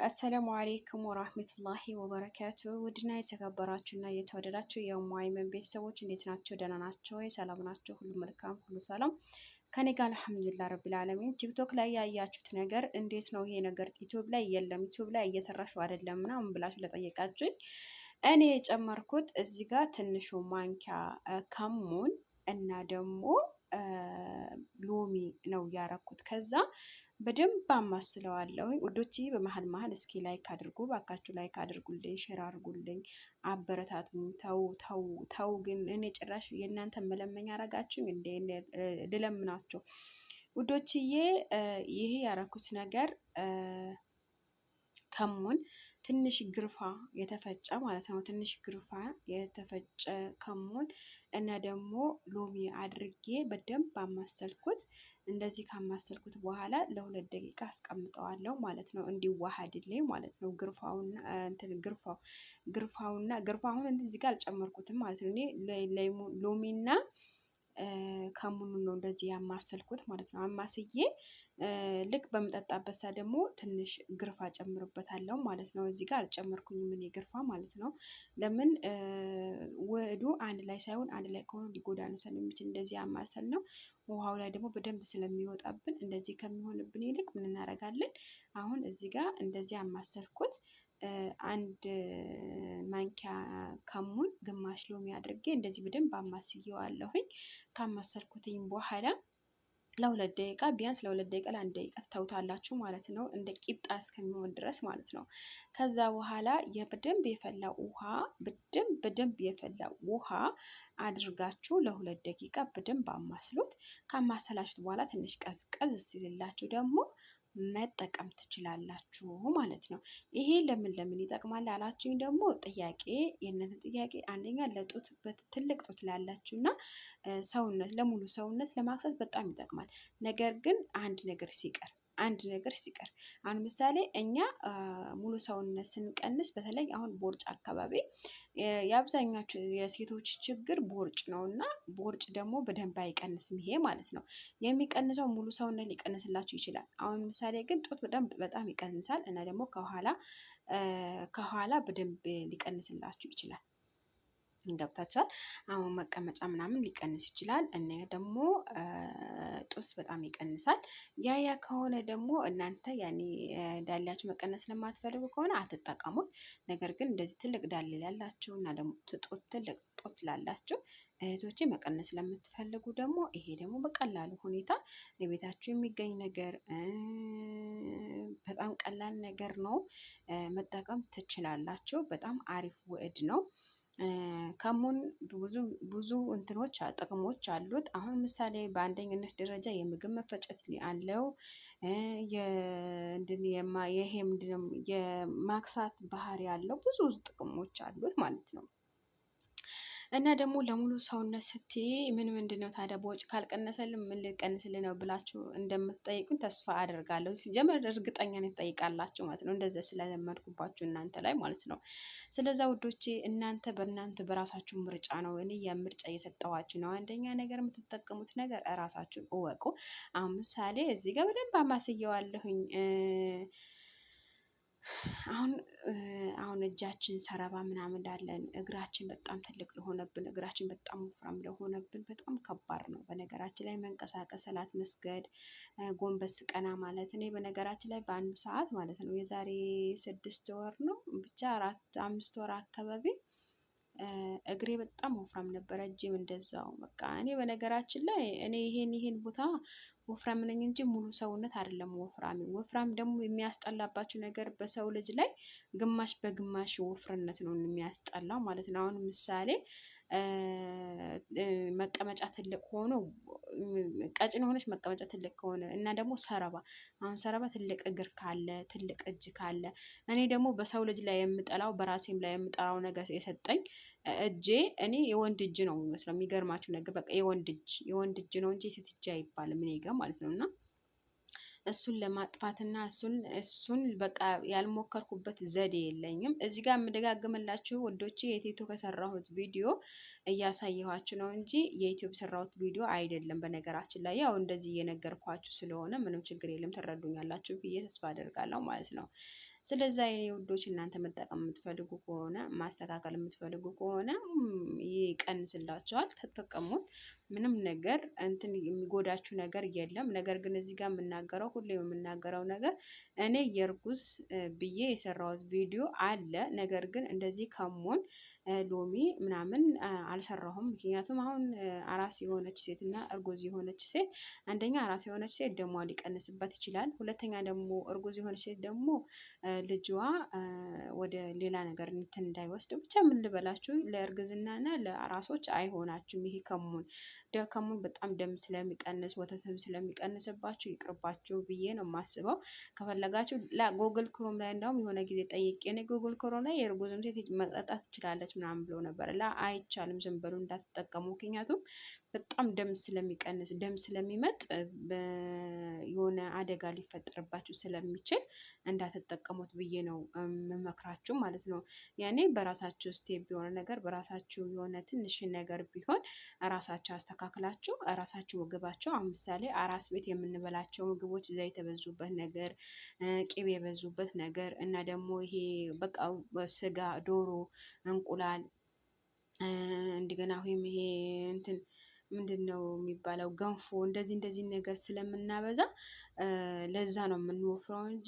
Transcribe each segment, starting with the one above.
አሰላሙ አሌይኩም ወራህመቱላሂ ወበረካቱ። ውድና የተከበራችሁና የተወደዳችሁ የሙአይመን ቤተሰቦች እንዴት ናቸው? ደህና ናቸው ወይ? ሰላም ናቸው? ሁሉ መልካም፣ ሁሉ ሰላም ከኔ ጋር አልሐምዱሊላህ ረቢል ዓለሚን። ቲክቶክ ላይ ያያችሁት ነገር እንዴት ነው? ይሄ ነገር ዩቲዩብ ላይ የለም፣ ዩቲዩብ ላይ እየሰራሽው አይደለም ምናምን ብላችሁ ለጠየቃችሁኝ እኔ የጨመርኩት እዚህ ጋር ትንሹ ማንኪያ ከሙን እና ደግሞ ሎሚ ነው ያረኩት። ከዛ በደንብ አማስለዋለሁ ውዶቼ። በመሀል መሀል እስኪ ላይክ አድርጉ ባካችሁ፣ ላይክ አድርጉልኝ፣ ሼር አድርጉልኝ፣ አበረታቱኝ። ተው ተው ተው ግን እኔ ጭራሽ የእናንተ መለመኛ አረጋችሁኝ እንዴ? ልለምናችሁ ውዶችዬ። ይሄ ያረኩት ነገር ከሙን ትንሽ ግርፋ የተፈጨ ማለት ነው። ትንሽ ግርፋ የተፈጨ ከሙን እና ደግሞ ሎሚ አድርጌ በደንብ አማሰልኩት። እንደዚህ ካማሰልኩት በኋላ ለ2 ደቂቃ አስቀምጠዋለሁ ማለት ነው፣ እንዲዋሃድልኝ ማለት ነው። ግርፋውን እዚህ ጋር አልጨመርኩትም ማለት ነው። እኔ ሎሚና ከሙኑን ነው እንደዚህ ያማሰልኩት ማለት ነው። አማስዬ ልክ በምጠጣበት ሰዓት ደግሞ ትንሽ ግርፋ ጨምርበታለሁ ማለት ነው። እዚህ ጋር አልጨመርኩኝም እኔ ግርፋ ማለት ነው። ለምን ውህዱ አንድ ላይ ሳይሆን አንድ ላይ ከሆነ ሊጎዳን ስለሚችል እንደዚህ አማሰል ነው። ውሃው ላይ ደግሞ በደንብ ስለሚወጣብን እንደዚህ ከሚሆንብን ይልቅ ምን እናደርጋለን? አሁን እዚህ ጋር እንደዚህ አማሰልኩት። አንድ ማንኪያ ከሙን ግማሽ ሎሚ አድርጌ እንደዚህ በደንብ አማስየዋለሁኝ። ካማሰልኩትኝ በኋላ ለ2 ደቂቃ ቢያንስ ለ2 ደቂቃ ለ1 ደቂቃ ተውታላችሁ ማለት ነው፣ እንደ ቂጣ እስከሚሆን ድረስ ማለት ነው። ከዛ በኋላ በደንብ የፈላ ውሃ በደንብ የፈላ ውሃ አድርጋችሁ ለ2 ደቂቃ በደንብ አማስሉት። ካማሰላችሁት በኋላ ትንሽ ቀዝቀዝ ሲልላችሁ ደግሞ መጠቀም ትችላላችሁ ማለት ነው። ይሄ ለምን ይጠቅማል አላችሁኝ? ደግሞ ጥያቄ የእናንተ ጥያቄ አንደኛ ለጡት ትልቅ ጡት ላላችሁ እና ሰውነት ለሙሉ ሰውነት ለማክሳት በጣም ይጠቅማል። ነገር ግን አንድ ነገር ሲቀር አሁን ምሳሌ እኛ ሙሉ ሰውነት ስንቀንስ በተለይ አሁን ቦርጭ አካባቢ የአብዛኛው የሴቶች ችግር ቦርጭ ነው እና ቦርጭ ደግሞ በደንብ አይቀንስም ይሄ ማለት ነው። የሚቀንሰው ሙሉ ሰውነት ሊቀንስላችሁ ይችላል። አሁን ምሳሌ ግን ጡት በጣም ይቀንሳል እና ደግሞ ከኋላ በደንብ ሊቀንስላችሁ ይችላል። ገብታችኋል? አሁን መቀመጫ ምናምን ሊቀንስ ይችላል እና ደግሞ ጡት በጣም ይቀንሳል። ያ ከሆነ ደግሞ እናንተ ያኔ ዳሌያችሁ መቀነስ ለማትፈልጉ ከሆነ አትጠቀሙት። ነገር ግን እንደዚህ ትልቅ ዳሌ ላላችሁ እና ደግሞ ትልቅ ጡት ላላችሁ እህቶቼ መቀነስ ለምትፈልጉ ደግሞ ይሄ ደግሞ በቀላሉ ሁኔታ የቤታችሁ የሚገኝ ነገር በጣም ቀላል ነገር ነው፣ መጠቀም ትችላላችሁ። በጣም አሪፍ ውህድ ነው። ከሙን ብዙ ጥቅሞች አሉት። አሁን ምሳሌ በአንደኝነት ደረጃ የምግብ መፈጨት አለው። ይሄ ምንድነው የማክሳት ባህሪ ያለው ብዙ ጥቅሞች አሉት ማለት ነው። እና ደግሞ ለሙሉ ሰውነት ስትይ ምንድነው ታዲያ በውጭ ካልቀነሰልን ምን ልቀንስልን ነው ብላችሁ እንደምትጠይቁኝ ተስፋ አደርጋለሁ። ሲጀመር እርግጠኛ ነኝ ትጠይቃላችሁ ማለት ነው፣ እንደዛ ስለለመድኩባችሁ እናንተ ላይ ማለት ነው። ስለዛ ውዶቼ እናንተ በራሳችሁ ምርጫ ነው፣ እኔ የምርጫ እየሰጠኋችሁ ነው። አንደኛ ነገር የምትጠቀሙት ነገር እራሳችሁን እወቁ። አሁን ምሳሌ እዚህ ጋር በደንብ አማስየዋለሁኝ። አሁን እጃችን ሰረባ ምናምን እንዳለን እግራችን በጣም ትልቅ ለሆነብን እግራችን በጣም ወፍራም ለሆነብን በጣም ከባድ ነው። በነገራችን ላይ መንቀሳቀስ፣ ሰላት መስገድ፣ ጎንበስ ቀና ማለት እኔ በነገራችን ላይ በአንዱ ሰዓት ማለት ነው የዛሬ 6 ወር ነው ብቻ 5 ወር አካባቢ እግሬ በጣም ወፍራም ነበረ፣ እጄም እንደዛው። በቃ እኔ በነገራችን ላይ እኔ ይሄን ቦታ ወፍራም ነኝ እንጂ ሙሉ ሰውነት አይደለም ወፍራም። ወፍራም ደግሞ የሚያስጠላባችሁ ነገር በሰው ልጅ ላይ ግማሽ በግማሽ ውፍርነት ነው የሚያስጠላው ማለት ነው። አሁን ምሳሌ መቀመጫ ትልቅ ሆኖ ቀጭን ሆነች መቀመጫ ትልቅ ከሆነ እና ደግሞ አሁን ሰረባ ትልቅ እግር ካለ ትልቅ እጅ ካለ እኔ ደግሞ በሰው ልጅ ላይ የምጠላው በራሴም ላይ የምጠላው ነገር የሰጠኝ እጄ እኔ የወንድ እጅ ነው የሚመስለው። የሚገርማችሁ ነገር በቃ የወንድ እጅ ነው እንጂ የሴት እጅ አይባልም እኔ ጋር ማለት ነው። እና እሱን ለማጥፋትና እሱን በቃ ያልሞከርኩበት ዘዴ የለኝም። እዚህ ጋር የምደጋግምላችሁ ወዶቼ የቲክቶክ ከሰራሁት ቪዲዮ እያሳየኋችሁ ነው እንጂ የዩቲዩብ የሰራሁት ቪዲዮ አይደለም። በነገራችን ላይ ያው እንደዚህ እየነገርኳችሁ ስለሆነ ምንም ችግር የለም፣ ትረዱኛላችሁ ብዬ ተስፋ አደርጋለሁ ማለት ነው። ስለዛ የኔ ውዶች እናንተ መጠቀም የምትፈልጉ ከሆነ ማስተካከል የምትፈልጉ ከሆነ ይቀንስላችኋል፣ ተጠቀሙት። ምንም ነገር እንትን የሚጎዳችሁ ነገር የለም። ነገር ግን እዚህ ጋር የምናገረው ሁሌም የምናገረው ነገር እኔ የእርጉዝ ብዬ የሰራሁት ቪዲዮ አለ። ነገር ግን እንደዚህ ከሞን ሎሚ ምናምን አልሰራሁም። ምክንያቱም አሁን አራስ የሆነች ሴት እና እርጉዝ የሆነች ሴት አንደኛ አራስ የሆነች ሴት ደሟ ሊቀንስበት ይችላል። ሁለተኛ ደግሞ እርጉዝ የሆነች ሴት ደግሞ ልጅዋ ወደ ሌላ ነገር እንትን እንዳይወስድ ብቻ ምን ልበላችሁ፣ ለእርግዝናና ለአራሶች አይሆናችሁም። ይሄ ከሙን በጣም ደም ስለሚቀንስ ወተትም ስለሚቀንስባችሁ ይቅርባችሁ ብዬ ነው የማስበው። ከፈለጋችሁ ጎግል ክሮም ላይ እንዳውም የሆነ ጊዜ ጠይቄ እኔ ጎግል ክሮም ላይ የእርጉዝም ሴት መጠጣት ትችላለች ምናምን ብሎ ነበር። አይቻልም፣ ዝም በሉ እንዳትጠቀሙ። ምክንያቱም በጣም ደም ስለሚቀንስ ደም ስለሚመጥ የሆነ አደጋ ሊፈጠርባችሁ ስለሚችል እንዳትጠቀሙት ብዬ ነው የምመክራችሁ ማለት ነው። ያኔ በራሳችሁ ስቴፕ የሆነ ነገር በራሳችሁ የሆነ ትንሽ ነገር ቢሆን ራሳችሁ አስተካክላችሁ ራሳችሁ ምግባቸው። አሁን ምሳሌ አራስ ቤት የምንበላቸው ምግቦች ዘይት የበዙበት ነገር፣ ቅቤ የበዙበት ነገር እና ደግሞ ይሄ በቃ ስጋ፣ ዶሮ፣ እንቁላል እንደገና ወይም ይሄ እንትን ምንድን ነው የሚባለው ገንፎ፣ እንደዚህ ነገር ስለምናበዛ ለዛ ነው የምንወፍረው እንጂ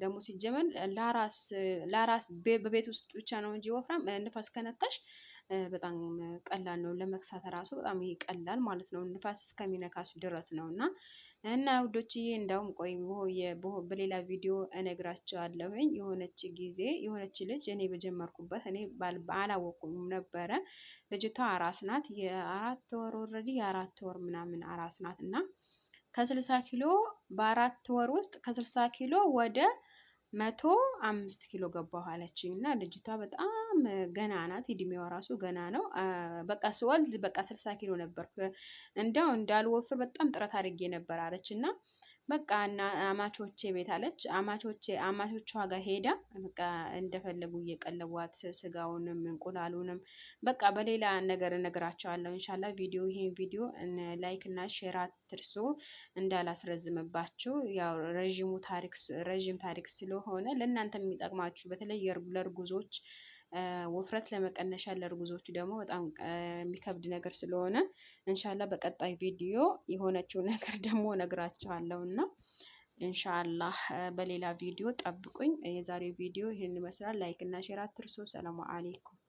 ደግሞ ሲጀመር ለአራስ በቤት ውስጥ ብቻ ነው እንጂ ወፍራም ንፋስ ከነካሽ በጣም ቀላል ነው ለመክሳት ራሱ በጣም ይሄ ቀላል ማለት ነው፣ ንፋስ እስከሚነካሽ ድረስ ነው። እና ውዶችዬ እንዳውም ቆይ በሌላ ቪዲዮ እነግራቸዋለሁኝ። የሆነች ጊዜ የሆነች ልጅ እኔ በጀመርኩበት እኔ አላወኩም ነበረ። ልጅቷ አራስ ናት፣ የአራት ወር ኦልሬዲ የአራት ወር ምናምን አራስ ናት እና ከ60 ኪሎ በአራት ወር ውስጥ ከ60 ኪሎ ወደ 105 ኪሎ ገባሁ አለችኝ። እና ልጅቷ በጣም ገና ናት፣ እድሜዋ ራሱ ገና ነው። በቃ ስወልድ በቃ 60 ኪሎ ነበርኩ፣ እንዲያው እንዳልወፍር በጣም ጥረት አድርጌ ነበር አለች። እና በቃ እና አማቾቼ ቤት አለች፣ አማቾቿ ጋር ሄዳ በቃ እንደፈለጉ እየቀለቧት ስጋውንም እንቁላሉንም በቃ በሌላ ነገር እነግራቸዋለሁ። ኢንሻአላህ ይሄን ቪዲዮ ላይክ እና ሼር አትርሱ እንዳላስረዝምባችሁ። ያው ረዥም ታሪክ ስለሆነ ለእናንተ የሚጠቅማችሁ በተለይ ለእርጉዞች ውፍረት ለመቀነሻ ለእርጉዞቹ ደግሞ በጣም የሚከብድ ነገር ስለሆነ ኢንሻአላህ በቀጣይ ቪዲዮ የሆነችው ነገር ደግሞ እነግራችኋለሁ እና ኢንሻአላህ በሌላ ቪዲዮ ጠብቁኝ። የዛሬው ቪዲዮ ይህን ይመስላል። ላይክ እና ሼር አትርሱ። ሰላም አለይኩም።